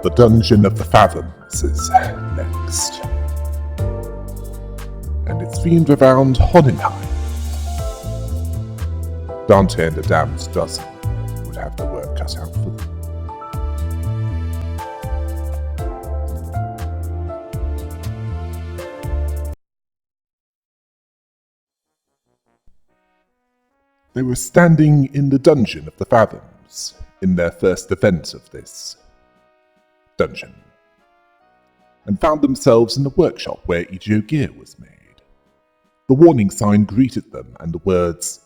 The Dungeon of the Fathoms is next, and it's themed around Hohenheim. Dante and the Damned Dozen would have their work cut out for them. They were standing in the Dungeon of the Fathoms in their first event of this dungeon, and found themselves in the workshop where EGO gear was made. The warning sign greeted them, and the words,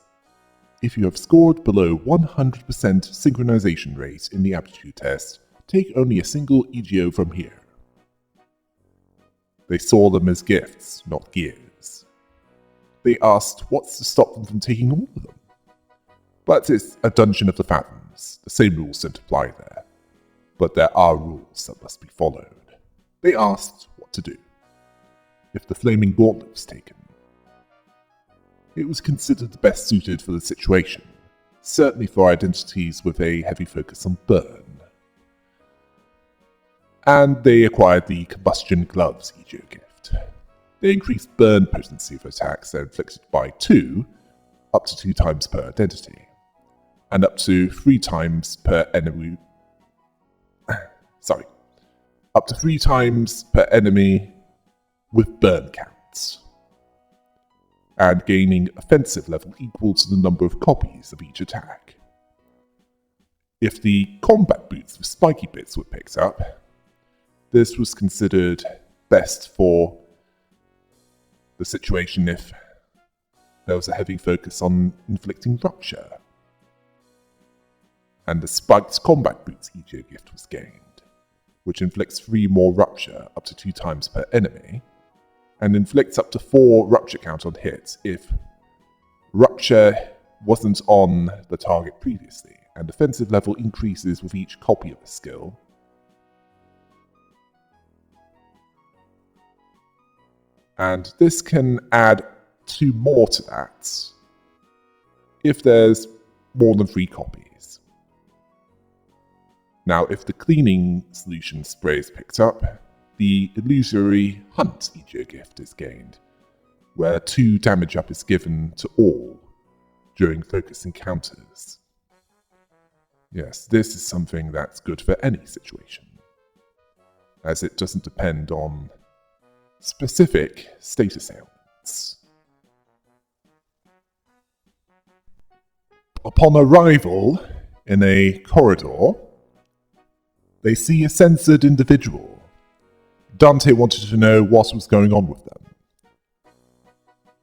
"If you have scored below 100% synchronization rate in the aptitude test, take only a single EGO from here." They saw them as gifts, not gears. They asked what's to stop them from taking all of them. But it's a Dungeon of the Fathoms. The same rules don't apply there. But there are rules that must be followed. They asked what to do if the flaming gauntlet was taken. It was considered the best suited for the situation, certainly for identities with a heavy focus on burn. And they acquired the Combustion Gloves EGO gift. They increased burn potency for attacks that are inflicted by 2, up to 2 times per identity, and up to 3 times per enemy. Up to 3 times per enemy with burn counts, and gaining offensive level equal to the number of copies of each attack. If the combat boots with spiky bits were picked up, this was considered best for the situation if there was a heavy focus on inflicting rupture. And the spiked combat boots EGO gift was gained, which inflicts 3 more rupture up to 2 times per enemy, and inflicts up to 4 rupture count on hits if rupture wasn't on the target previously, and defensive level increases with each copy of a skill. And this can add 2 more to that if there's more than 3 copies. Now, if the cleaning solution spray is picked up, the illusory hunt EGO gift is gained, where 2 damage up is given to all during focus encounters. Yes, this is something that's good for any situation, as it doesn't depend on specific status ailments. Upon arrival in a corridor, they see a censored individual. Dante wanted to know what was going on with them.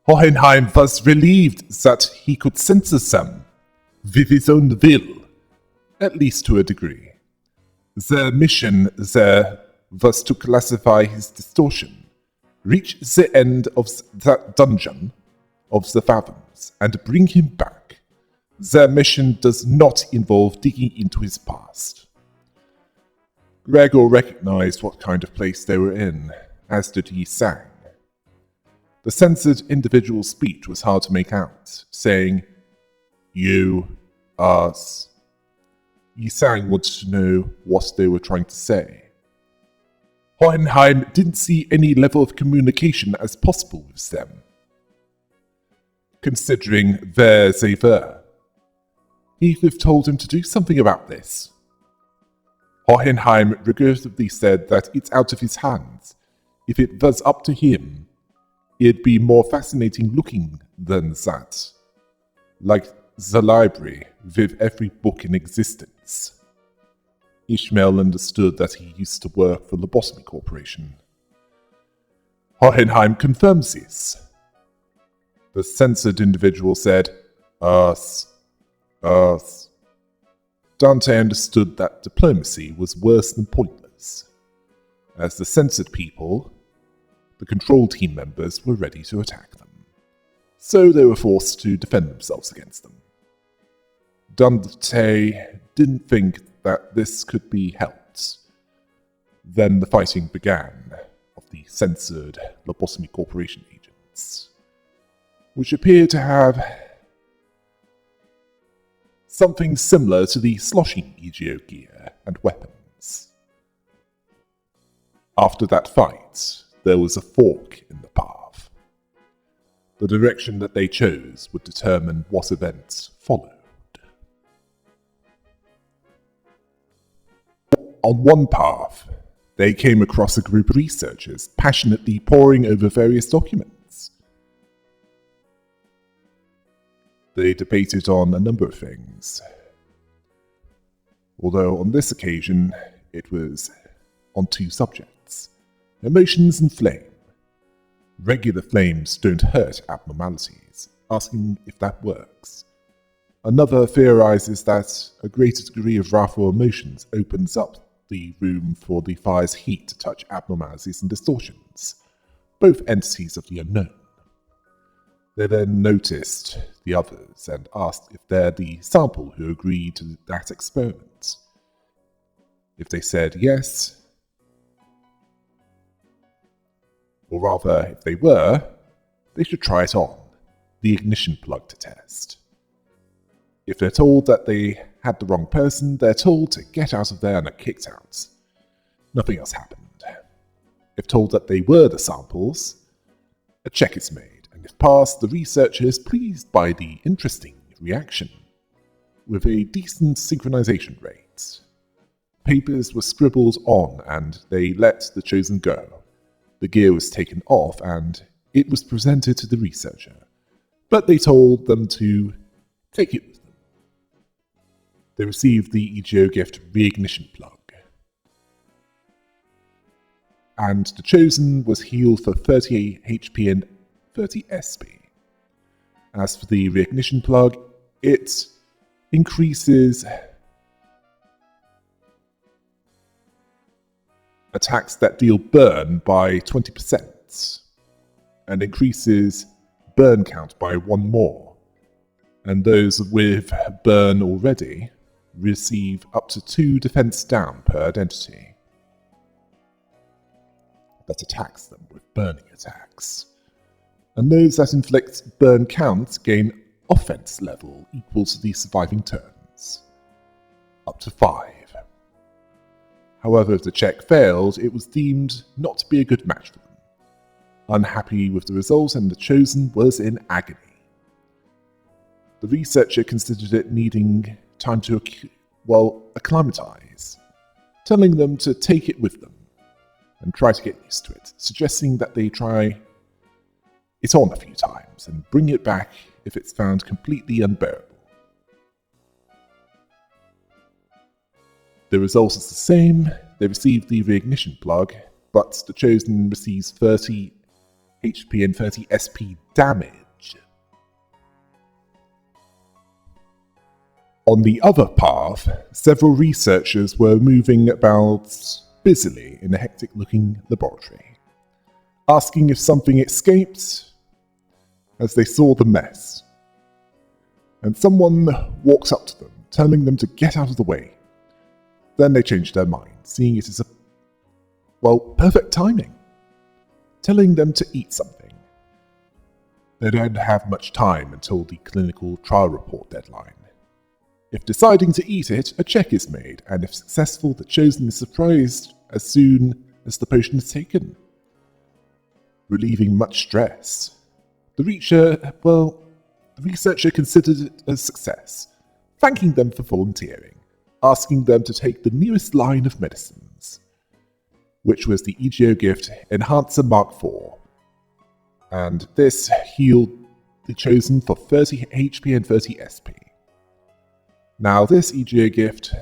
Hohenheim was relieved that he could censor them with his own will, at least to a degree. Their mission there was to classify his distortion, reach the end of that dungeon of the Fathoms, and bring him back. Their mission does not involve digging into his past. Gregor recognized what kind of place they were in, as did Yi Sang. The censored individual's speech was hard to make out, saying, "You, us." Yi Sang wanted to know what they were trying to say. Hohenheim didn't see any level of communication as possible with them, considering where they were. Heathcliff told him to do something about this. Hohenheim regrettably said that it's out of his hands. If it was up to him, it'd be more fascinating looking than that. Like the library, with every book in existence. Ishmael understood that he used to work for Lobotomy Corporation. Hohenheim confirms this. The censored individual said, "Us. Dante understood that diplomacy was worse than pointless. As the censored people, the control team members were ready to attack them, so they were forced to defend themselves against them. Dante didn't think that this could be helped. Then the fighting began of the censored Lobotomy Corporation agents, which appear to have something similar to the sloshing EGO gear and weapons. After that fight, there was a fork in the path. The direction that they chose would determine what events followed. On one path, they came across a group of researchers passionately poring over various documents. They debated on a number of things, although on this occasion it was on two subjects: emotions and flame. Regular flames don't hurt abnormalities, asking if that works. Another theorizes that a greater degree of wrathful emotions opens up the room for the fire's heat to touch abnormalities and distortions, both entities of the unknown. They then noticed the others and asked if they're the sample who agreed to that experiment. If they said yes, or rather, if they were, they should try it on, the ignition plug to test. If they're told that they had the wrong person, they're told to get out of there and are kicked out. Nothing else happened. If told that they were the samples, a check is made, and if passed, the researcher is pleased by the interesting reaction, with a decent synchronization rate. Papers were scribbled on, and they let the chosen go. The gear was taken off, and it was presented to the researcher, but they told them to take it with them. They received the EGO gift reignition plug, and the chosen was healed for 30 HP and 30 SP. As for the reignition plug, it increases attacks that deal burn by 20%, and increases burn count by 1 more, and those with burn already receive up to 2 defense down per identity that attacks them with burning attacks, and those that inflict burn count gain offense level equal to the surviving turns, up to 5. However, if the check failed, it was deemed not to be a good match for them. Unhappy with the result, and the chosen was in agony. The researcher considered it needing time to acclimatize, telling them to take it with them and try to get used to it, suggesting that they try it on a few times and bring it back if it's found completely unbearable. The result is the same. They receive the reignition plug, but the chosen receives 30 HP and 30 SP damage. On the other path, several researchers were moving about busily in a hectic-looking laboratory, asking if something escaped as they saw the mess. And someone walks up to them, telling them to get out of the way. Then they changed their mind, seeing it as perfect timing, telling them to eat something. They don't have much time until the clinical trial report deadline. If deciding to eat it, a check is made, and if successful, the chosen is surprised as soon as the potion is taken, relieving much stress. The researcher considered it a success, thanking them for volunteering, asking them to take the newest line of medicines, which was the EGO gift Enhancer Mark IV, and this healed the chosen for 30 HP and 30 SP. Now this EGO gift,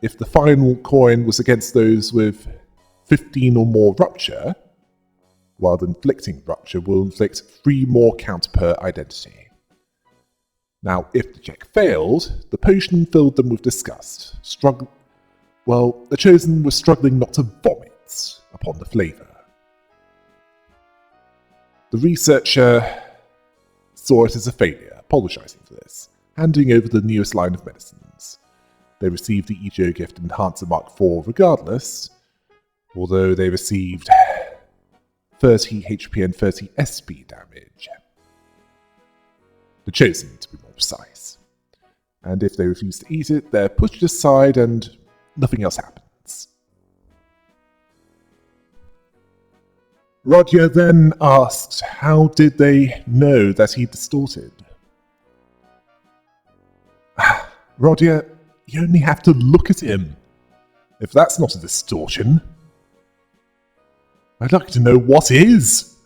if the final coin was against those with 15 or more rupture, while inflicting rupture will inflict 3 more count per identity. Now, if the check failed, the potion filled them with disgust. The chosen was struggling not to vomit upon the flavour. The researcher saw it as a failure, apologising for this, handing over the newest line of medicines. They received the EGO gift Enhancer Mark IV regardless, although they received 30 HP and 30 SP damage. The chosen, to be more precise. And if they refuse to eat it, they're pushed aside and nothing else happens. Roger then asked how did they know that he distorted. Roger, you only have to look at him. If that's not a distortion, I'd like to know what is.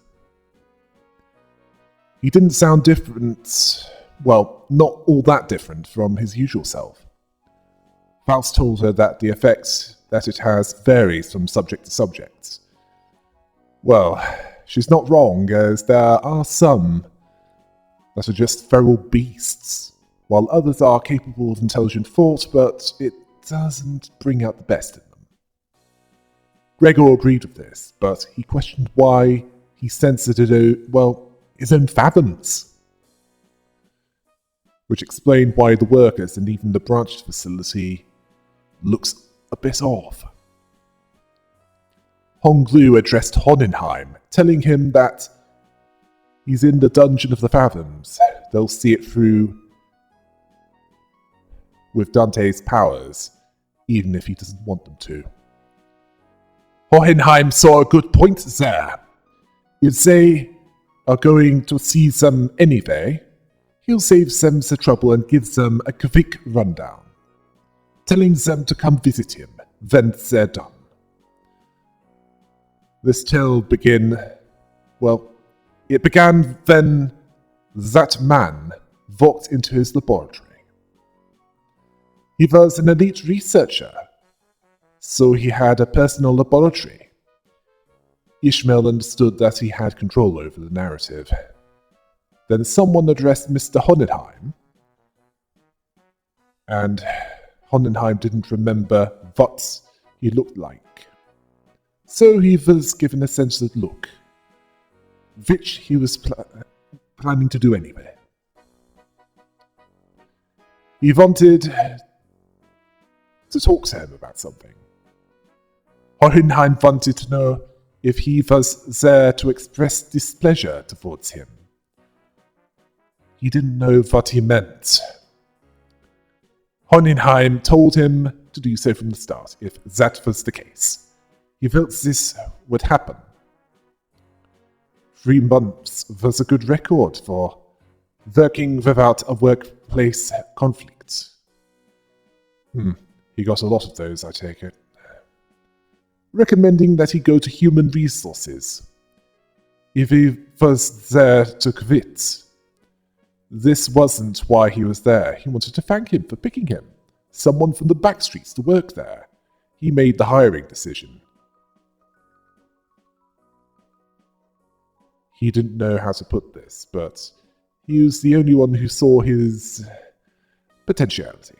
He didn't sound different, well, not all that different from his usual self. Faust told her that the effect that it has varies from subject to subject. Well, she's not wrong, as there are some that are just feral beasts, while others are capable of intelligent thought, but it doesn't bring out the best in them. Gregor agreed with this, but he questioned why he censored it, his own fathoms. Which explained why the workers and even the branched facility looks a bit off. Honglu addressed Hohenheim, telling him that he's in the dungeon of the Fathoms. They'll see it through with Dante's powers, even if he doesn't want them to. Hohenheim saw a good point there. If they are going to see them anyway, he'll save them the trouble and give them a quick rundown, telling them to come visit him when they're done. This tale began when that man walked into his laboratory. He was an elite researcher, so he had a personal laboratory. Ishmael understood that he had control over the narrative. Then someone addressed Mr. Hohenheim, and Hohenheim didn't remember what he looked like. So he was given a censored look, which he was planning to do anyway. He wanted to talk to him about something. Hohenheim wanted to know if he was there to express displeasure towards him. He didn't know what he meant. Hohenheim told him to do so from the start, if that was the case. He felt this would happen. 3 months was a good record for working without a workplace conflict. He got a lot of those, I take it. Recommending that he go to human resources. If he was there to quit, this wasn't why he was there. He wanted to thank him for picking him. Someone from the back streets to work there. He made the hiring decision. He didn't know how to put this, but he was the only one who saw his potentiality.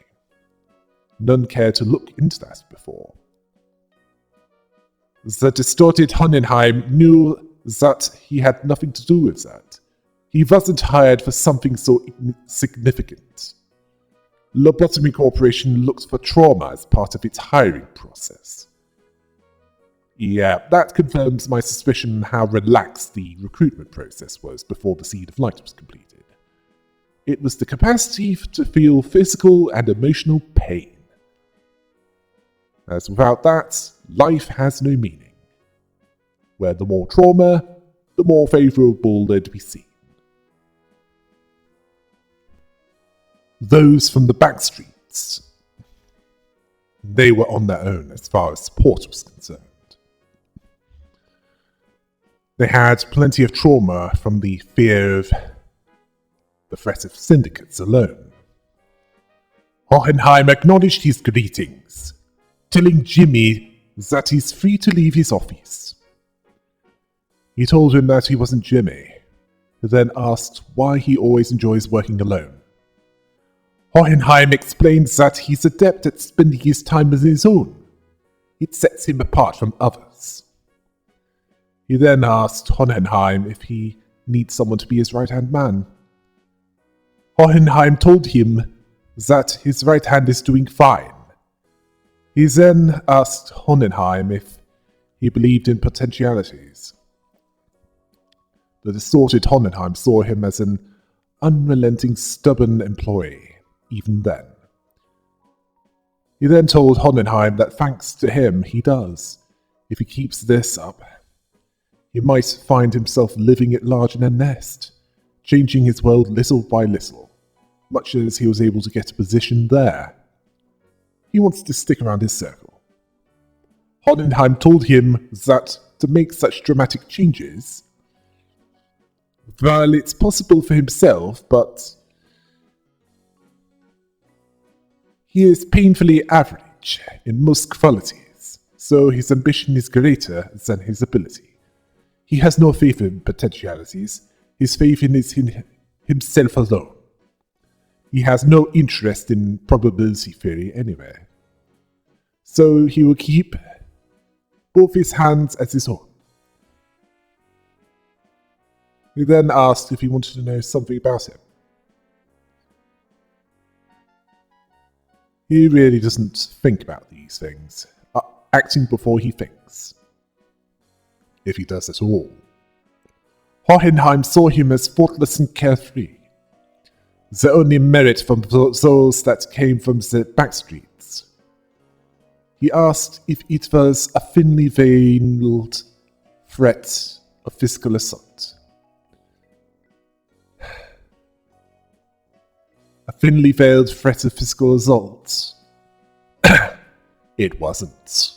None cared to look into that before. The distorted Hohenheim knew that he had nothing to do with that. He wasn't hired for something so insignificant. Lobotomy Corporation looks for trauma as part of its hiring process. Yeah, that confirms my suspicion how relaxed the recruitment process was before the Seed of Light was completed. It was the capacity to feel physical and emotional pain. As without that, life has no meaning. Where the more trauma, the more favourable they'd be seen. Those from the back streets, they were on their own as far as support was concerned. They had plenty of trauma from the fear of the threat of syndicates alone. Hohenheim acknowledged his greetings, telling Jimmy that he's free to leave his office. He told him that he wasn't Jimmy, who then asked why he always enjoys working alone. Hohenheim explained that he's adept at spending his time on his own. It sets him apart from others. He then asked Hohenheim if he needs someone to be his right-hand man. Hohenheim told him that his right hand is doing fine. He then asked Hohenheim if he believed in potentialities. The distorted Hohenheim saw him as an unrelenting, stubborn employee, even then. He then told Hohenheim that thanks to him, he does. If he keeps this up, He might find himself living at large in a nest, changing his world little by little, much as he was able to get a position there. He wants to stick around his circle. Hohenheim told him that to make such dramatic changes, while it's possible for himself, but he is painfully average in most qualities, so his ambition is greater than his ability. He has no faith in potentialities, his faith is in himself alone. He has no interest in probability theory anyway. So he will keep both his hands as his own. He then asked if he wanted to know something about him. He really doesn't think about these things, acting before he thinks. If he does at all. Hohenheim saw him as thoughtless and carefree. The only merit from those that came from the backstreets. He asked if it was a thinly veiled threat of physical assault. A thinly veiled threat of physical assault. It wasn't.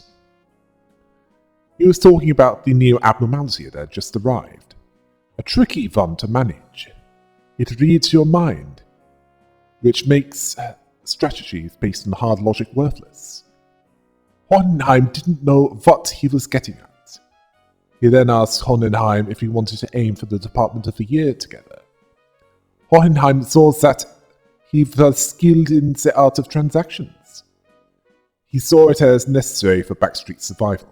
He was talking about the new abnormality that had just arrived. A tricky one to manage. It reads your mind, which makes strategies based on hard logic worthless. Hohenheim didn't know what he was getting at. He then asked Hohenheim if he wanted to aim for the Department of the Year together. Hohenheim saw that he was skilled in the art of transactions. He saw it as necessary for Backstreet's survival.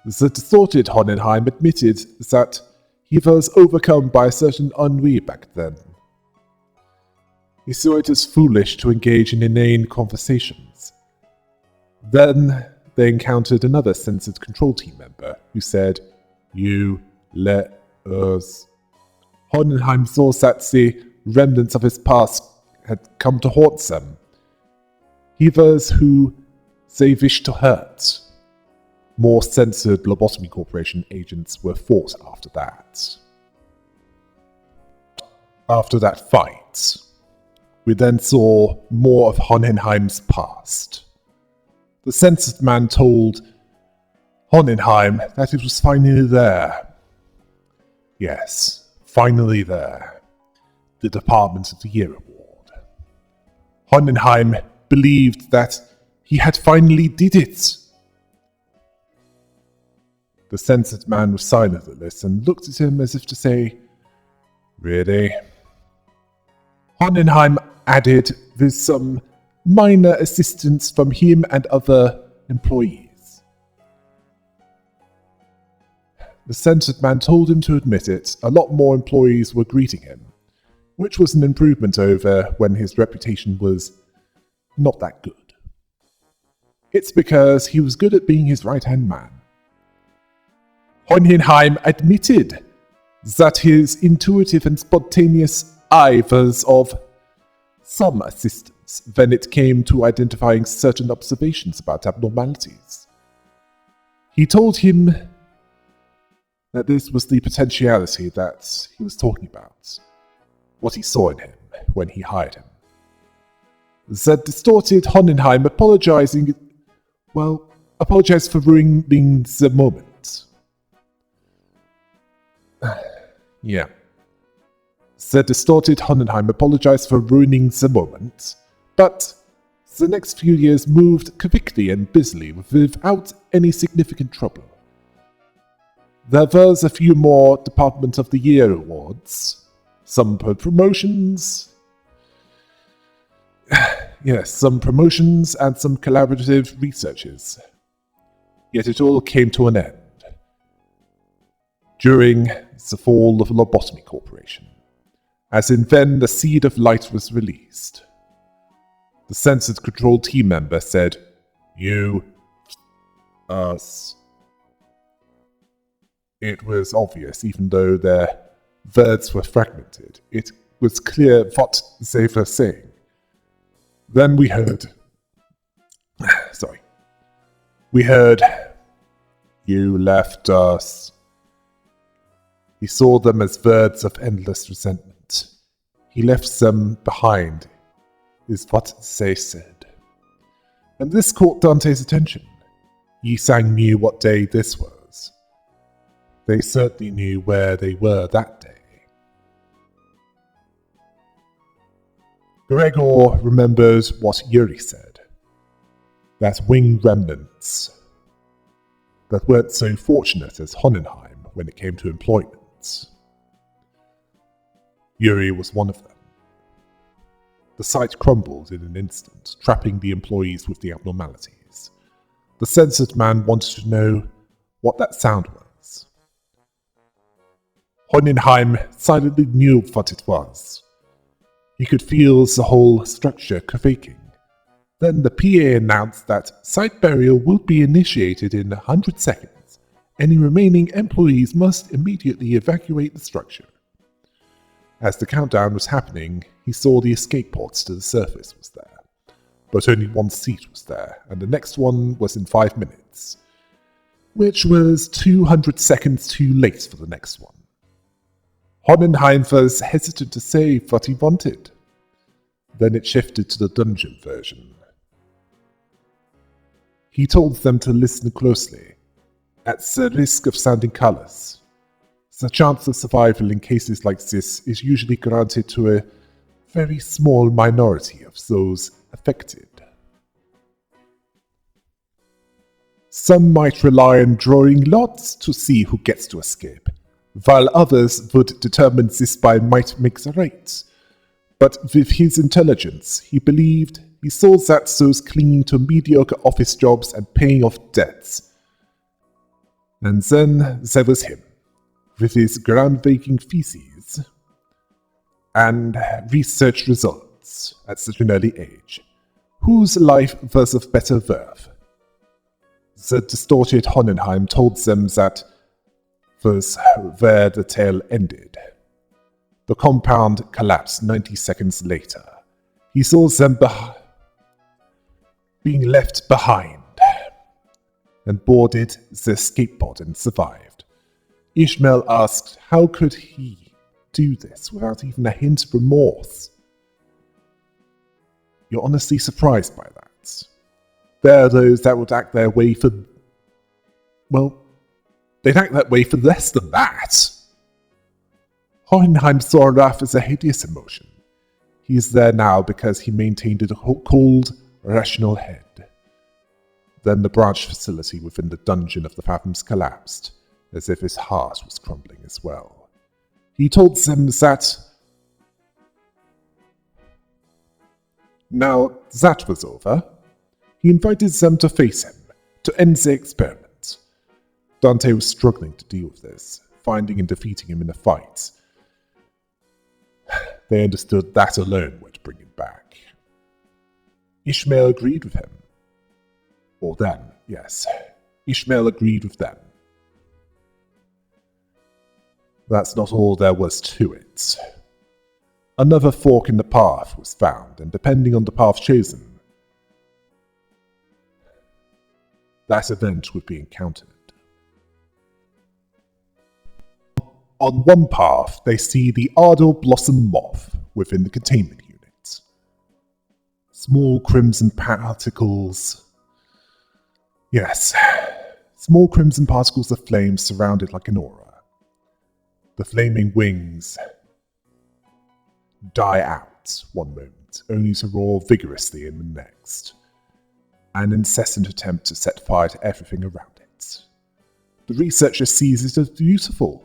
The distorted Hohenheim admitted that he was overcome by a certain ennui back then. He saw it as foolish to engage in inane conversations. Then they encountered another censored control team member who said, "You let us." Hohenheim saw that the remnants of his past had come to haunt them. He was who they wished to hurt. More censored Lobotomy Corporation agents were fought after that. After that fight, we then saw more of Hohenheim's past. The censored man told Hohenheim that it was finally there. Yes, finally there. The Department of the Year award. Hohenheim believed that he had finally did it. The censored man was silent at this and looked at him as if to say, "Really?" Hohenheim added with some minor assistance from him and other employees. The censored man told him to admit it. A lot more employees were greeting him, which was an improvement over when his reputation was not that good. It's because he was good at being his right-hand man. Hohenheim admitted that his intuitive and spontaneous eye was of some assistance when it came to identifying certain observations about abnormalities. He told him that this was the potentiality that he was talking about, what he saw in him when he hired him. The distorted Hohenheim apologized for ruining the moment. Yeah. The distorted Hohenheim apologized for ruining the moment, but the next few years moved quickly and busily without any significant trouble. There was a few more Department of the Year awards, some promotions, yes, some promotions and some collaborative researches. Yet it all came to an end during the fall of Lobotomy Corporation, as in then the seed of light was released. The censored control team member said, "You, us." It was obvious, even though their words were fragmented. It was clear what they were saying. Then we heard, You left us. He saw them as birds of endless resentment. He left them behind, is what they said. And this caught Dante's attention. Yi-Sang knew what day this was. They certainly knew where they were that day. Gregor remembered what Yuri said. That winged remnants that weren't so fortunate as Hohenheim when it came to employment. Yuri was one of them. The site crumbled in an instant, trapping the employees with the abnormalities. The censored man wanted to know what that sound was. Hohenheim silently knew what it was. He could feel the whole structure quaking. Then the PA announced that site burial would be initiated in 100 seconds. Any remaining employees must immediately evacuate the structure. As the countdown was happening, he saw the escape ports to the surface was there. But only one seat was there, and the next one was in 5 minutes, which was 200 seconds too late for the next one. Hohenheim was hesitant to say what he wanted. Then it shifted to the dungeon version. He told them to listen closely, at the risk of sounding callous. The chance of survival in cases like this is usually granted to a very small minority of those affected. Some might rely on drawing lots to see who gets to escape, while others would determine this by might makes right. But with his intelligence, he believed he saw that those clinging to mediocre office jobs and paying off debts. And then there was him, with his groundbreaking theses and research results at such an early age, whose life was of better worth. The distorted Hohenheim told them that was where the tale ended. The compound collapsed 90 seconds later. He saw them being left behind and boarded the escape pod and survived. Ishmael asked how could he do this without even a hint of remorse. You're honestly surprised by that. There are those that would act their way for... well, they'd act that way for less than that. Hohenheim saw wrath as a hideous emotion. He is there now because he maintained a cold, rational head. Then the branch facility within the dungeon of the Fathoms collapsed, as if his heart was crumbling as well. He told them that... now that was over, he invited them to face him, to end the experiment. Dante was struggling to deal with this, finding and defeating him in a fight. They understood that alone would bring him back. Ishmael agreed with him. Or them, yes. Ishmael agreed with them. That's not all there was to it. Another fork in the path was found, and depending on the path chosen, that event would be encountered. On one path, they see the Ardor Blossom Moth within the containment unit. Small crimson particles... yes, small crimson particles of flame surrounded like an aura. The flaming wings die out one moment, only to roar vigorously in the next. An incessant attempt to set fire to everything around it. The researcher sees it as beautiful.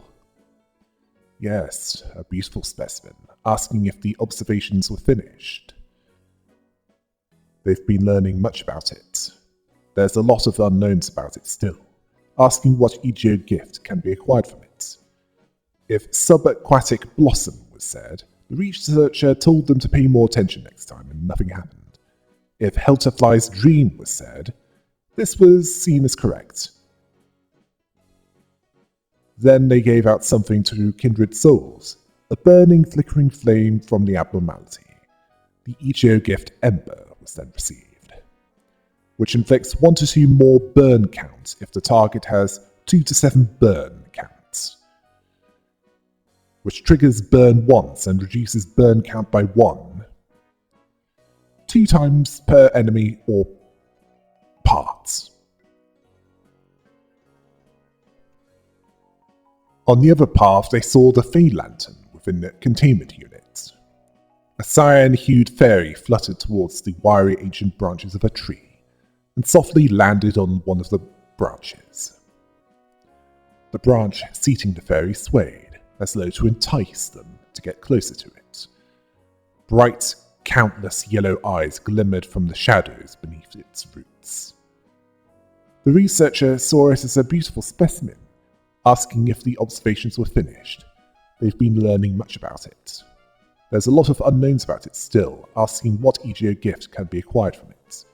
Yes, a beautiful specimen, asking if the observations were finished. They've been learning much about it. There's a lot of unknowns about it still, asking what Egeo gift can be acquired from it. If subaquatic blossom was said, the researcher told them to pay more attention next time, and nothing happened. If Helterfly's dream was said, this was seen as correct. Then they gave out something to kindred souls, a burning, flickering flame from the abnormality. The Egeo gift Ember was then received, which inflicts 1 to 2 more burn counts if the target has 2 to 7 burn count, which triggers burn once and reduces burn count by 1, 2 times per enemy or part. On the other path, they saw the Fey Lantern within the containment unit. A cyan-hued fairy fluttered towards the wiry ancient branches of a tree and softly landed on one of the branches. The branch seating the fairy swayed, as though to entice them to get closer to it. Bright, countless yellow eyes glimmered from the shadows beneath its roots. The researcher saw it as a beautiful specimen, asking if the observations were finished. They've been learning much about it. There's a lot of unknowns about it still, asking what EGO gift can be acquired from it.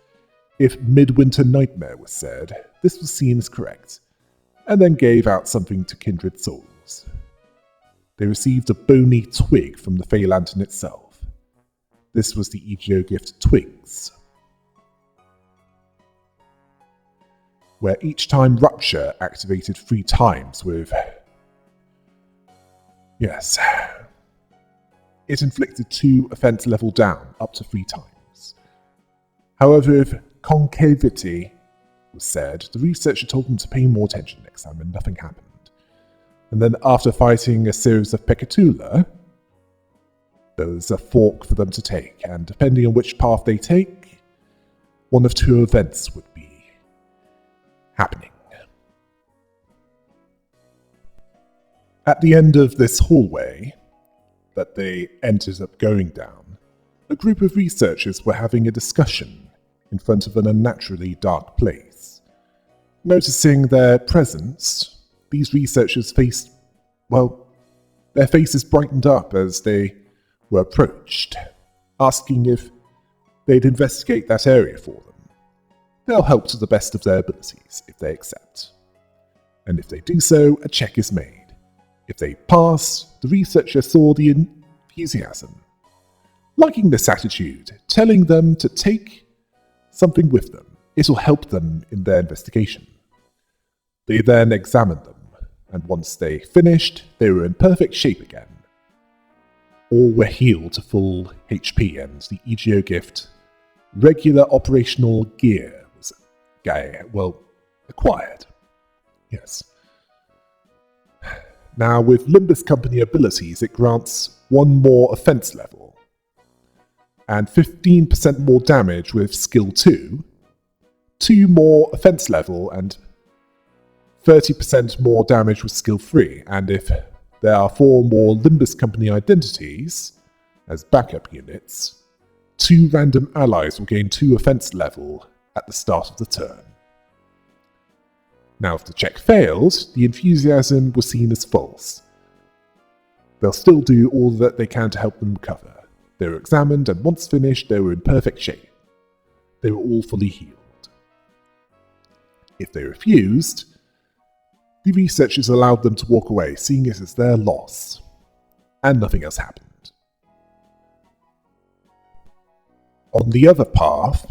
If Midwinter Nightmare was said, this was seen as correct, and then gave out something to kindred souls. They received a bony twig from the Fey Lantern itself. This was the EGO gift Twigs, where each time Rupture activated 3 times with... Yes. It inflicted 2 offense level down, up to 3 times. However, if Concavity was said, the researcher told them to pay more attention next time, and nothing happened. And then after fighting a series of Pecatula, there was a fork for them to take, and depending on which path they take, one of 2 events would be happening. At the end of this hallway that they ended up going down, a group of researchers were having a discussion in front of an unnaturally dark place. Noticing their presence, these researchers their faces brightened up as they were approached, asking if they'd investigate that area for them. They'll help to the best of their abilities if they accept. And if they do so, a check is made. If they pass, the researcher saw the enthusiasm. Liking this attitude, telling them to take something with them, it'll help them in their investigation. They then examined them, and once they finished, they were in perfect shape again. All were healed to full HP, and the EGO gift regular operational gear was acquired. Yes. Now, with Limbus Company abilities, it grants 1 more offense level, and 15% more damage with skill 2, 2 more offense level, and 30% more damage with skill 3, and if there are 4 more Limbus Company identities as backup units, 2 random allies will gain 2 offense level at the start of the turn. Now, if the check failed, the enthusiasm was seen as false. They'll still do all that they can to help them recover. They were examined, and once finished, they were in perfect shape. They were all fully healed. If they refused, the researchers allowed them to walk away, seeing it as their loss, and nothing else happened. On the other path,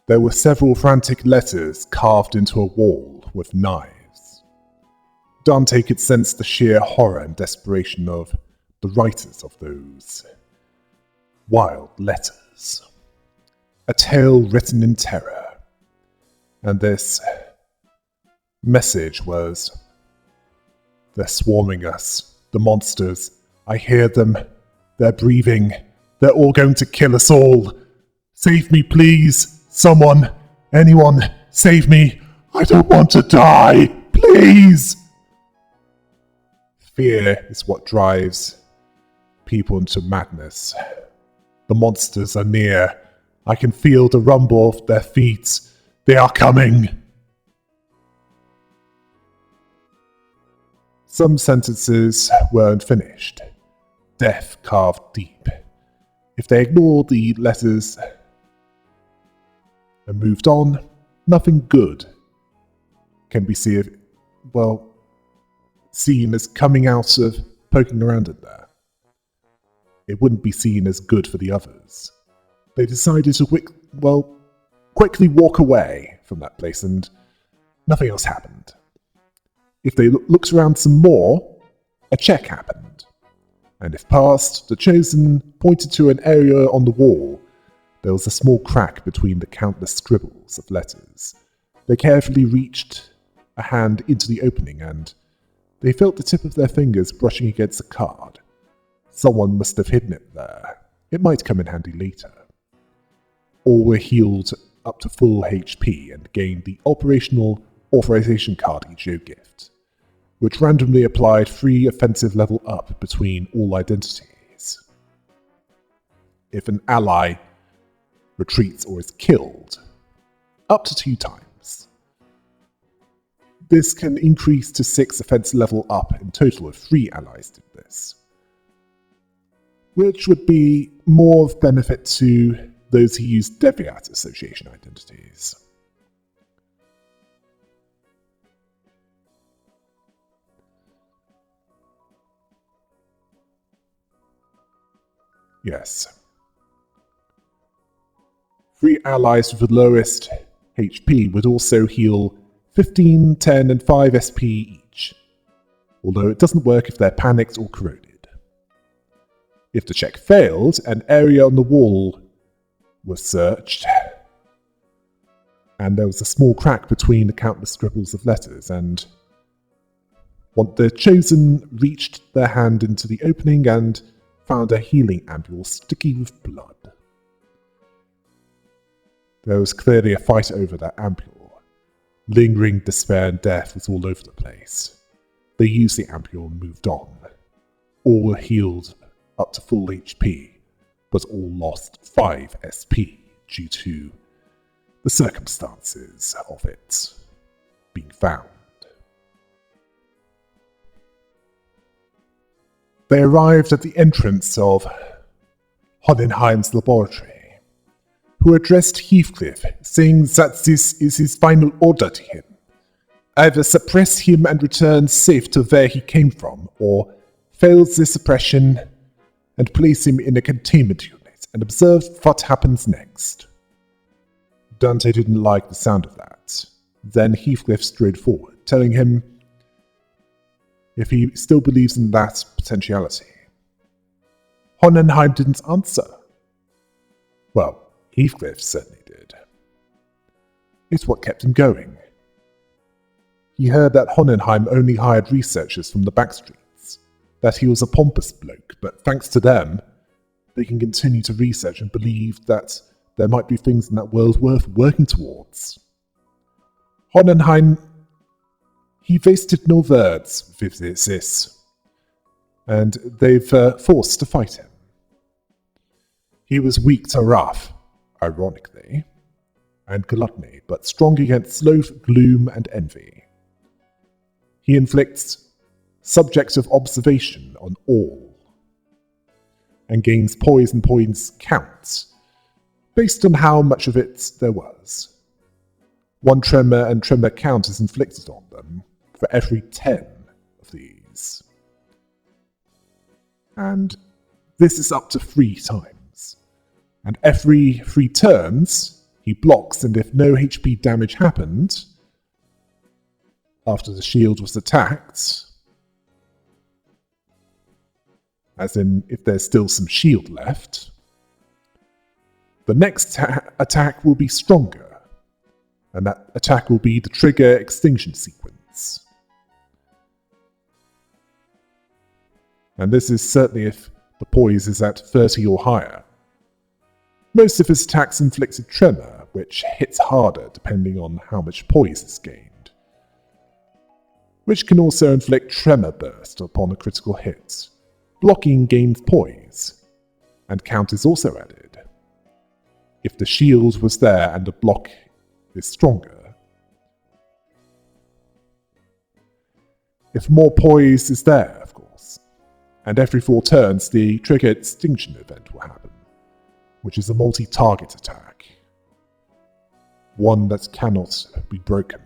there were several frantic letters carved into a wall with knives. Dante could sense the sheer horror and desperation of the writers of those wild letters. A tale written in terror. And this message was, "They're swarming us. The monsters. I hear them. They're breathing. They're all going to kill us all. Save me, please. Someone, anyone, save me. I don't want to die. Please." Fear is what drives people into madness. The monsters are near. I can feel the rumble of their feet. They are coming. Some sentences were unfinished. Death carved deep. If they ignored the letters and moved on, nothing good can be seen as coming out of poking around in there. It wouldn't be seen as good for the others. They decided to quickly walk away from that place, and Nothing else happened. If they looked around some more, a check happened. And if passed, the Chosen pointed to an area on the wall. There was a small crack between the countless scribbles of letters. They carefully reached a hand into the opening, and they felt the tip of their fingers brushing against a card. Someone must have hidden it there. It might come in handy later. All were healed up to full HP and gained the operational authorization card each year gift, which randomly applied free offensive level up between all identities. If an ally retreats or is killed, up to 2 times. This can increase to 6 offense level up in total if 3 allies did this, which would be more of benefit to those who use Deviat Association identities. Yes. 3 allies with the lowest HP would also heal 15, 10, and 5 SP each, although it doesn't work if they're panicked or corroded. If the check failed, an area on the wall was searched, and there was a small crack between the countless scribbles of letters, and the Chosen reached their hand into the opening and found a healing ampule sticky with blood. There was clearly a fight over that ampule. Lingering despair and death was all over the place. They used the ampule and moved on. All were healed up to full HP, but all lost 5 SP due to the circumstances of it being found. They arrived at the entrance of Hohenheim's laboratory, who addressed Heathcliff, saying that this is his final order to him. Either suppress him and return safe to where he came from, or fail the suppression and place him in a containment unit and observe what happens next. Dante didn't like the sound of that. Then Heathcliff strode forward, telling him if he still believes in that potentiality. Hohenheim didn't answer. Well, Heathcliff certainly did. It's what kept him going. He heard that Hohenheim only hired researchers from the backstreets, that he was a pompous bloke, but thanks to them, they can continue to research and believe that there might be things in that world worth working towards. Hohenheim, he wasted no words with this, and they've forced to fight him. He was weak to wrath, ironically, and gluttony, but strong against sloth, gloom, and envy. He inflicts subjective observation on all, and gains poison points count, based on how much of it there was. 1 tremor and tremor count is inflicted on them for every 10 of these. And this is up to 3 times. And every 3 turns, he blocks, and if no HP damage happened after the shield was attacked, as in if there's still some shield left, the next attack will be stronger, and that attack will be the trigger extinction sequence. And this is certainly if the poise is at 30 or higher. Most of his attacks inflicted tremor, which hits harder depending on how much poise is gained, which can also inflict tremor burst upon a critical hit. Blocking gains poise, and count is also added. If the shield was there and the block is stronger, if more poise is there, of course, and every 4 turns the trigger extinction event will happen, which is a multi-target attack, one that cannot be broken.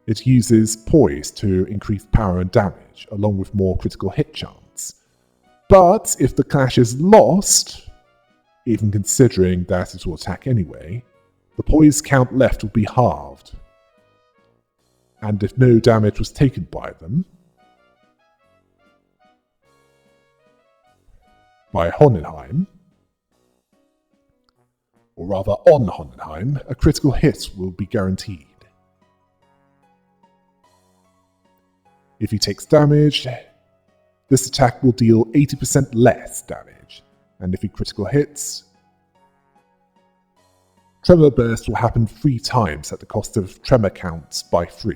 It uses poise to increase power and damage, along with more critical hit chance. But if the clash is lost, even considering that it will attack anyway, the poise count left would be halved. And if no damage was taken by them, by Hohenheim, or rather on Hohenheim, a critical hit will be guaranteed. If he takes damage, this attack will deal 80% less damage, and if he critical hits, Tremor Burst will happen 3 times at the cost of Tremor counts by 3.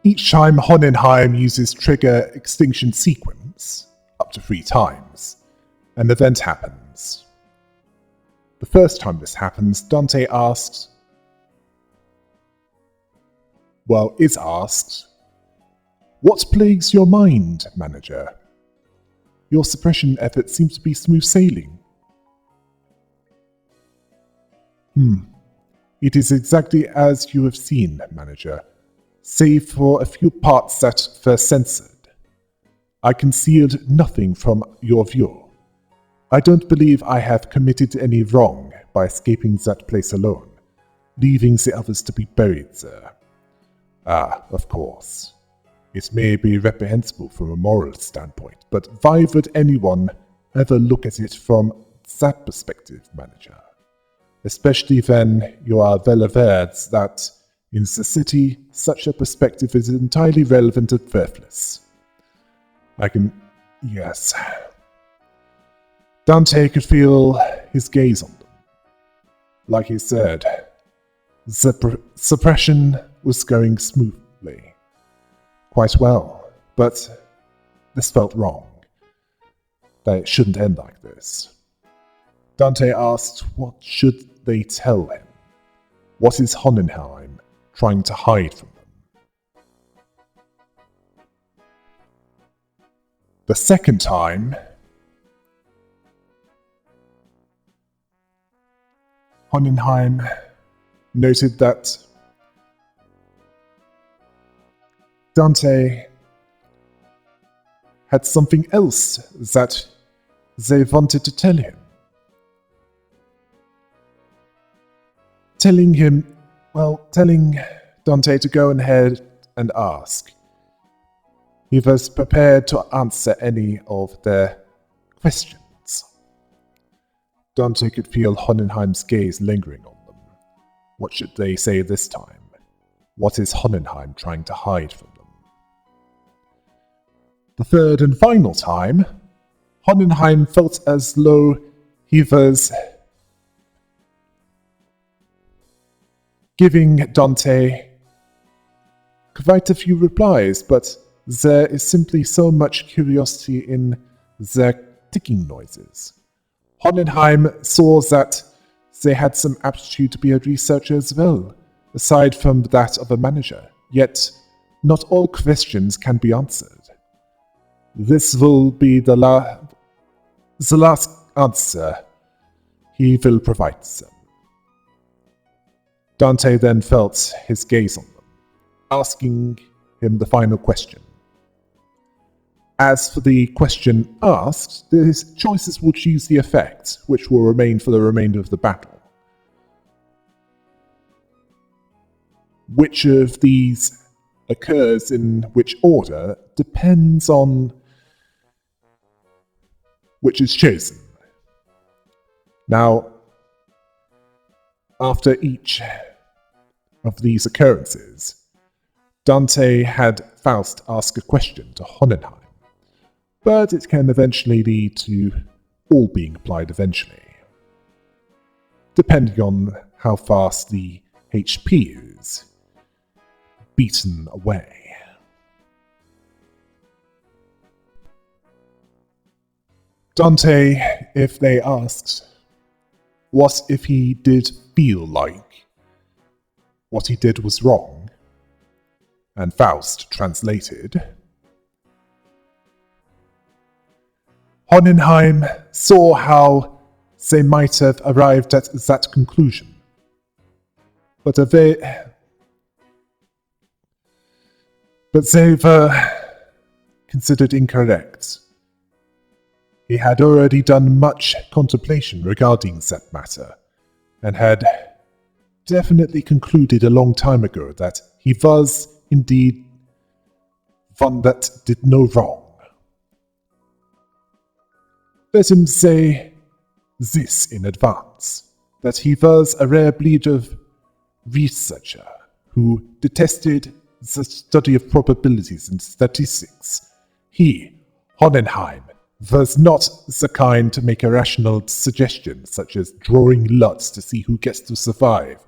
Each time Hohenheim uses Trigger Extinction Sequence, up to 3 times, an event happens. The first time this happens, Dante asks, is asked, "What plagues your mind, manager? Your suppression effort seems to be smooth sailing." It is exactly as you have seen, manager, save for a few parts that were censored. I concealed nothing from your view. I don't believe I have committed any wrong by escaping that place alone, leaving the others to be buried there. Of course. It may be reprehensible from a moral standpoint, but why would anyone ever look at it from that perspective, manager? Especially when you are well aware that in the city, such a perspective is entirely relevant and worthless. Yes. Dante could feel his gaze on them. Like he said, the suppression was going smoothly. Quite well, but this felt wrong. That it shouldn't end like this. Dante asked, what should they tell him? What is Hohenheim trying to hide from them? The second time, Hohenheim noted that Dante had something else that they wanted to tell him. Telling Dante to go ahead and ask. He was prepared to answer any of their questions. Dante could feel Hohenheim's gaze lingering on them. What should they say this time? What is Hohenheim trying to hide from them? The third and final time, Hohenheim felt as though he was giving Dante quite a few replies, but there is simply so much curiosity in their ticking noises. Hohenheim saw that they had some aptitude to be a researcher as well, aside from that of a manager, yet not all questions can be answered. This will be the last answer he will provide them. Dante then felt his gaze on them, asking him the final question. As for the question asked, the choices will choose the effect, which will remain for the remainder of the battle. Which of these occurs in which order depends on which is chosen. Now, after each of these occurrences, Dante had Faust ask a question to Hohenheim, but it can eventually lead to all being applied eventually, depending on how fast the HP is beaten away. Dante, if they asked, what if he did feel like what he did was wrong? And Faust translated, Hohenheim saw how they might have arrived at that conclusion, but they were considered incorrect. He had already done much contemplation regarding that matter, and had definitely concluded a long time ago that he was indeed one that did no wrong. Let him say this in advance, that he was a rare breed of researcher who detested the study of probabilities and statistics. He, Hohenheim, was not the kind to make irrational suggestions such as drawing lots to see who gets to survive.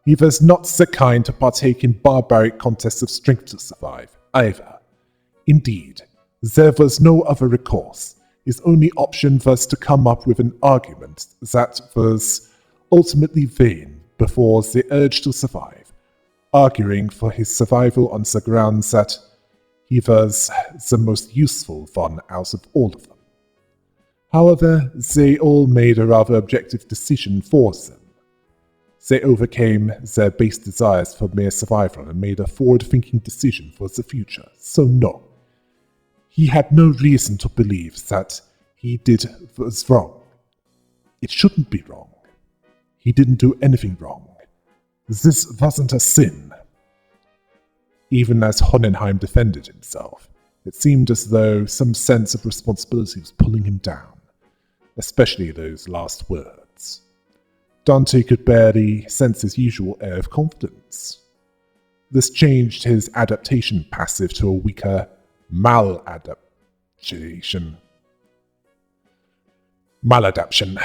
He was not the kind to partake in barbaric contests of strength to survive, either. Indeed, there was no other recourse. His only option was to come up with an argument that was ultimately vain before the urge to survive, arguing for his survival on the grounds that he was the most useful one out of all of them. However, they all made a rather objective decision for them. They overcame their base desires for mere survival and made a forward-thinking decision for the future. So no, he had no reason to believe that he was wrong. It shouldn't be wrong. He didn't do anything wrong. This wasn't a sin. Even as Hohenheim defended himself, it seemed as though some sense of responsibility was pulling him down, especially those last words. Dante could barely sense his usual air of confidence. This changed his adaptation passive to a weaker maladaptation. Maladaption,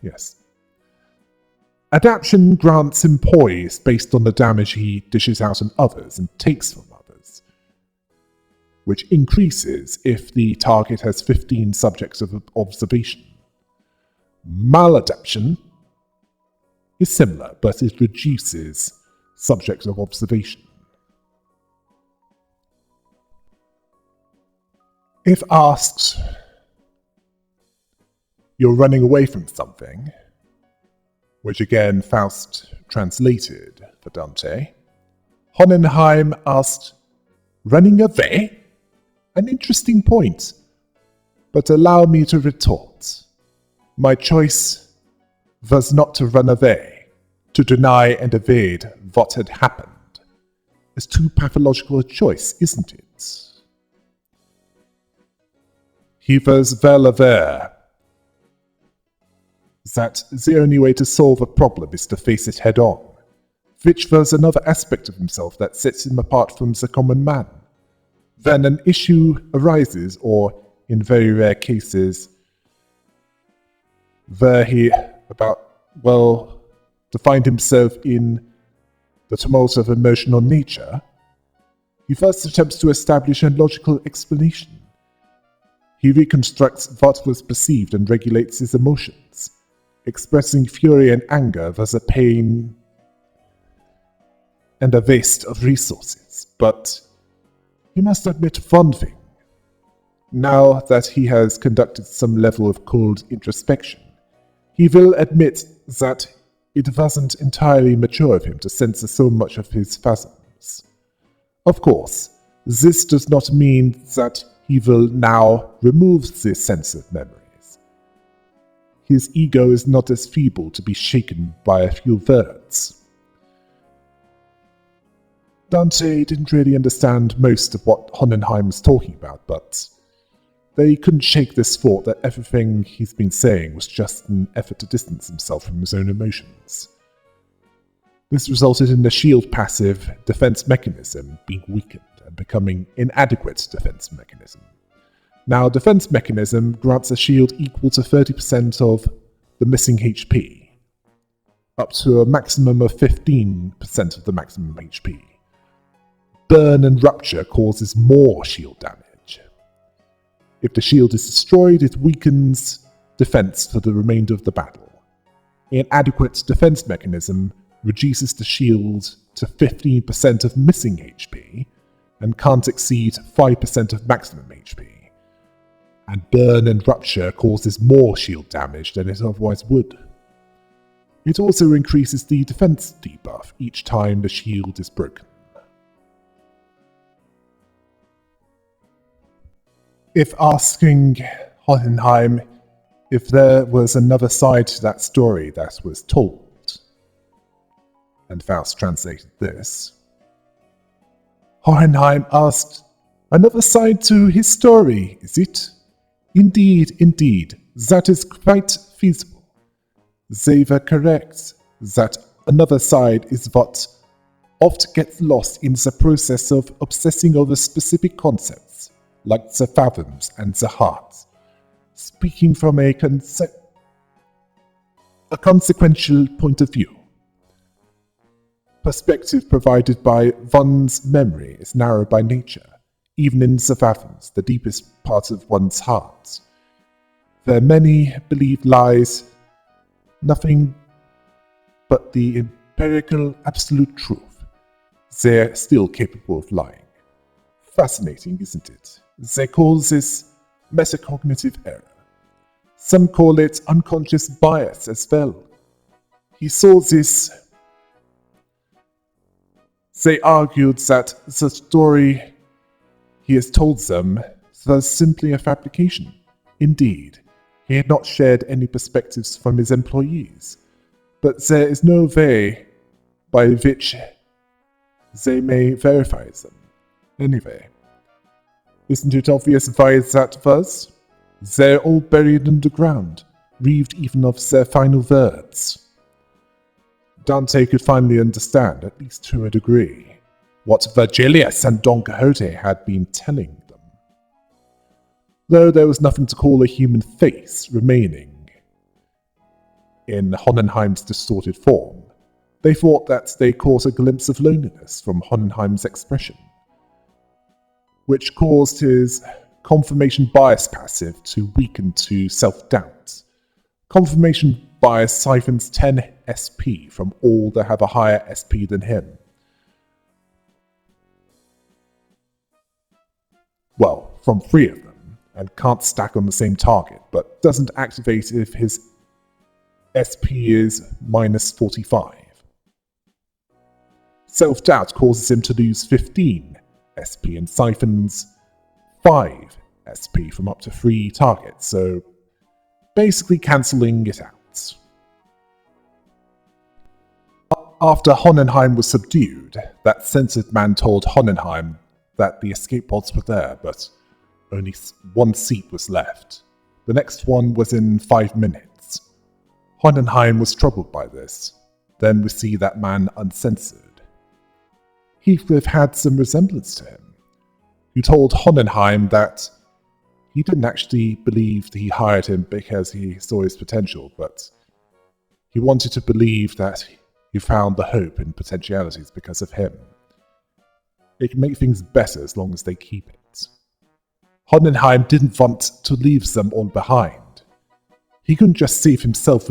yes. Adaption grants him poise based on the damage he dishes out on others and takes from others, which increases if the target has 15 subjects of observation. Maladaption is similar, but it reduces subjects of observation. If asked, you're running away from something, which again Faust translated for Dante, Hohenheim asked, running away? An interesting point, but allow me to retort. My choice was not to run away, to deny and evade what had happened. It's too pathological a choice, isn't it? He was well aware that the only way to solve a problem is to face it head on, which was another aspect of himself that sets him apart from the common man. When an issue arises, or in very rare cases, where he to find himself in the tumult of emotional nature, he first attempts to establish a logical explanation. He reconstructs what was perceived and regulates his emotions. Expressing fury and anger was a pain and a waste of resources, but he must admit one thing. Now that he has conducted some level of cold introspection, he will admit that it wasn't entirely mature of him to censor so much of his fathoms. Of course, this does not mean that he will now remove the censored memories. His ego is not as feeble to be shaken by a few words. Dante didn't really understand most of what Hohenheim was talking about, but they couldn't shake this thought that everything he's been saying was just an effort to distance himself from his own emotions. This resulted in the shield passive defense mechanism being weakened and becoming inadequate defense mechanism. Now, defense mechanism grants a shield equal to 30% of the missing HP, up to a maximum of 15% of the maximum HP. Burn and rupture causes more shield damage. If the shield is destroyed, it weakens defense for the remainder of the battle. Inadequate defense mechanism reduces the shield to 15% of missing HP and can't exceed 5% of maximum HP. And burn and rupture causes more shield damage than it otherwise would. It also increases the defense debuff each time the shield is broken. If asking Hohenheim, if there was another side to that story that was told. And Faust translated this. Hohenheim asked, another side to his story, is it? Indeed, indeed, that is quite feasible. They were correct that another side is what oft gets lost in the process of obsessing over specific concepts, like the fathoms and the heart. Speaking from a consequential point of view, perspective provided by one's memory is narrow by nature, even in the fathoms, the deepest part of one's heart. Where many believe lies nothing but the empirical absolute truth, they're still capable of lying. Fascinating, isn't it? They call this metacognitive error. Some call it unconscious bias as well. He saw this. They argued that the story he has told them was simply a fabrication. Indeed, he had not shared any perspectives from his employees, but there is no way by which they may verify them. Anyway, isn't it obvious why that was? They're all buried underground, relieved even of their final words. Dante could finally understand, at least to a degree, what Virgilius and Don Quixote had been telling them. Though there was nothing to call a human face remaining in Hohenheim's distorted form, they thought that they caught a glimpse of loneliness from Hohenheim's expression, which caused his confirmation bias passive to weaken to self-doubt. Confirmation bias siphons 10 SP from all that have a higher SP than him. Well, from 3 of them, and can't stack on the same target, but doesn't activate if his SP is minus 45. Self-doubt causes him to lose 15 SP and siphons 5 SP from up to 3 targets, so basically cancelling it out. After Hohenheim was subdued, that censored man told Hohenheim that the escape pods were there, but only 1 seat was left. The next one was in 5 minutes. Hohenheim was troubled by this. Then we see that man uncensored. Heathcliff had some resemblance to him, who told Hohenheim that he didn't actually believe that he hired him because he saw his potential, but he wanted to believe that he found the hope and potentialities because of him. It can make things better as long as they keep it. Hohenheim didn't want to leave them all behind. He couldn't just save himself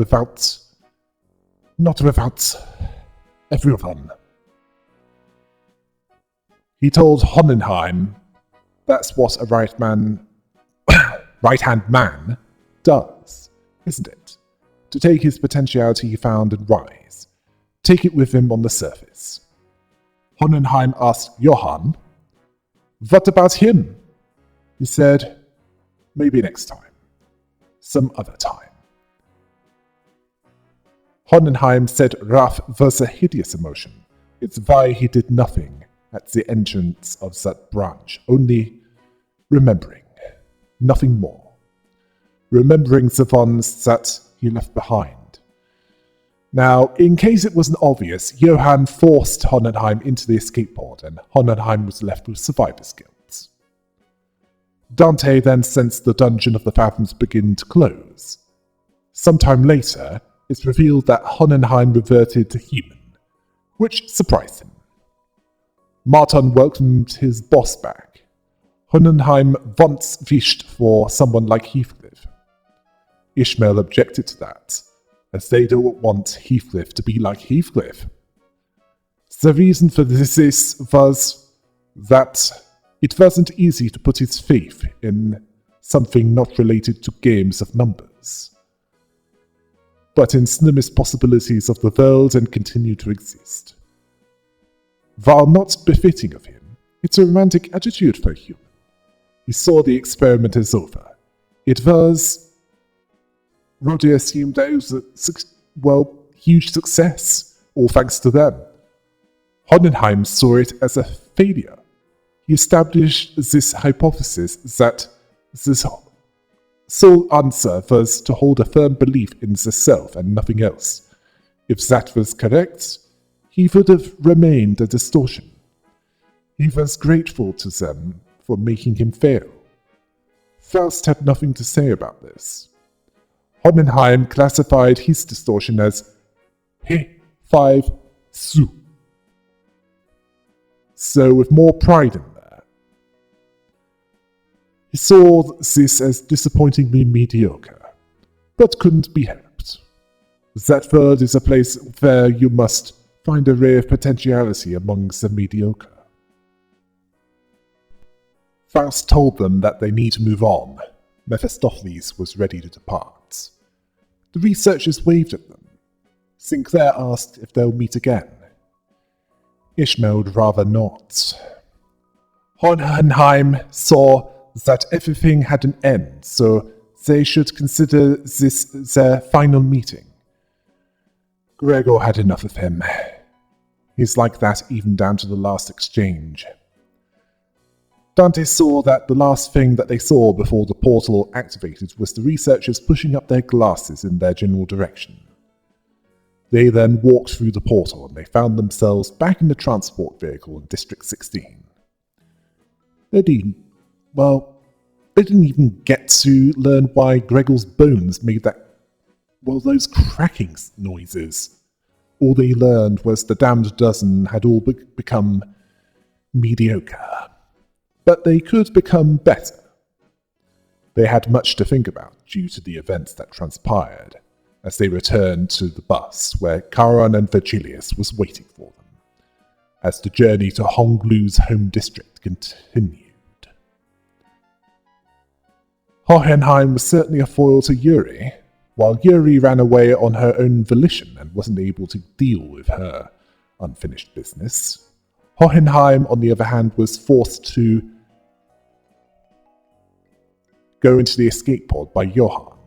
not without everyone. He told Hohenheim that's what a right-hand man does, isn't it? To take his potentiality he found and rise. Take it with him on the surface. Hohenheim asked Johann, what about him? He said, maybe next time. Some other time. Hohenheim said wrath was a hideous emotion. It's why he did nothing at the entrance of that branch, only remembering, nothing more. Remembering the ones that he left behind. Now, in case it wasn't obvious, Johann forced Hohenheim into the escape pod, and Hohenheim was left with survivor's guilt. Dante then sensed the dungeon of the Fathoms begin to close. Sometime later, it's revealed that Hohenheim reverted to human, which surprised him. Martin welcomed his boss back. Hohenheim once wished for someone like Heathcliff. Ishmael objected to that, as they don't want Heathcliff to be like Heathcliff. The reason for this was that it wasn't easy to put his faith in something not related to games of numbers, but in slimmest possibilities of the world and continue to exist. While not befitting of him, it's a romantic attitude for a human. He saw the experiment as over. It was, Roddy assumed that it was a, huge success, all thanks to them. Hohenheim saw it as a failure. He established this hypothesis that this sole answer was to hold a firm belief in the self and nothing else. If that was correct, he would have remained a distortion. He was grateful to them for making him fail. Faust had nothing to say about this. Hohenheim classified his distortion as He5 Su. So with more pride in there. He saw this as disappointingly mediocre, but couldn't be helped. That world is a place where you must find a ray of potentiality among the mediocre. Faust told them that they need to move on. Mephistopheles was ready to depart. The researchers waved at them. Sinclair asked if they'll meet again. Ishmael would rather not. Hohenheim saw that everything had an end, so they should consider this their final meeting. Gregor had enough of him. He's like that even down to the last exchange. Dante saw that the last thing that they saw before the portal activated was the researchers pushing up their glasses in their general direction. They then walked through the portal and they found themselves back in the transport vehicle in District 16. They didn't even get to learn why Gregor's bones made those cracking noises. All they learned was the damned dozen had all become mediocre. But they could become better. They had much to think about due to the events that transpired as they returned to the bus where Charon and Virgilius was waiting for them, as the journey to Honglu's home district continued. Hohenheim was certainly a foil to Yuri, while Yuri ran away on her own volition and wasn't able to deal with her unfinished business. Hohenheim, on the other hand, was forced to go into the escape pod by Johann,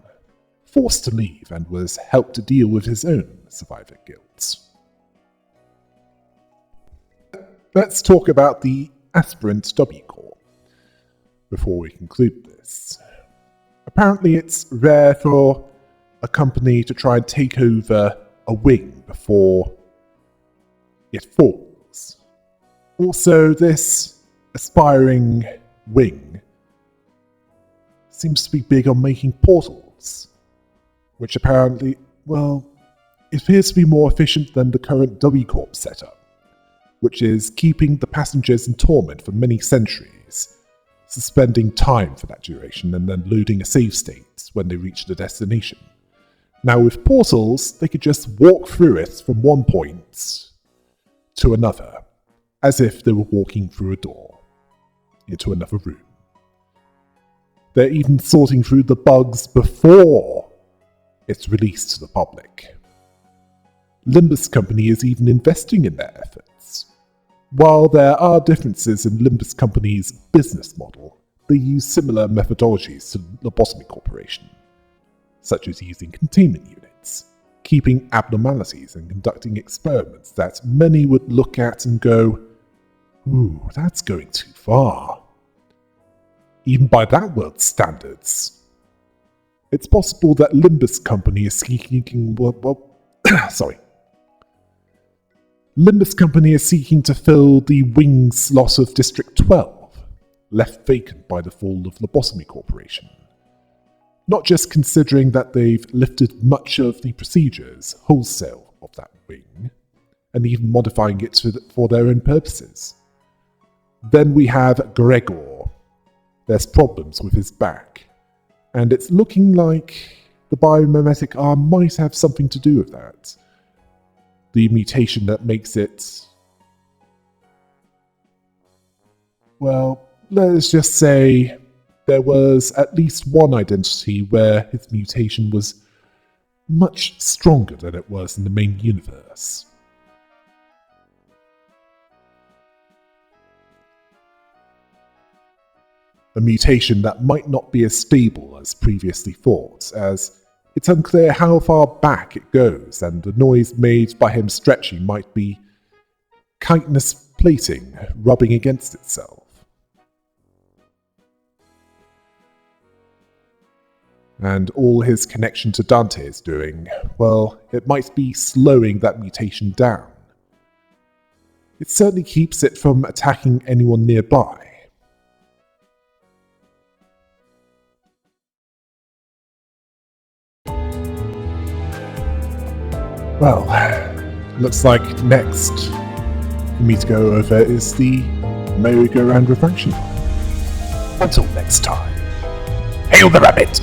forced to leave, and was helped to deal with his own survivor guilt. Let's talk about the aspirant W Corps before we conclude this. Apparently it's rare for a company to try and take over a wing before it falls. Also, this aspiring wing seems to be big on making portals, which apparently, it appears to be more efficient than the current W Corp setup, which is keeping the passengers in torment for many centuries, suspending time for that duration and then loading a save state when they reach the destination. Now with portals, they could just walk through it from one point to another, as if they were walking through a door into another room. They're even sorting through the bugs before it's released to the public. Limbus Company is even investing in their efforts. While there are differences in Limbus Company's business model, they use similar methodologies to Lobotomy Corporation, such as using containment units, keeping abnormalities and conducting experiments that many would look at and go, "Ooh, that's going too far." Even by that world's standards. It's possible that Limbus Company is seeking, Limbus Company is seeking to fill the wing slot of District 12, left vacant by the fall of Lobotomy Corporation. Not just considering that they've lifted much of the procedures wholesale of that wing, and even modifying it for their own purposes. Then we have Gregor. There's problems with his back, and it's looking like the biomimetic arm might have something to do with that. The mutation that makes it, let's just say there was at least one identity where his mutation was much stronger than it was in the main universe. a mutation that might not be as stable as previously thought, as it's unclear how far back it goes, and the noise made by him stretching might be chitinous plating rubbing against itself. And all his connection to Dante is doing, well, it might be slowing that mutation down. It certainly keeps it from attacking anyone nearby. Well, looks like next for me to go over is the merry-go-round refraction. Until next time, hail the rabbit!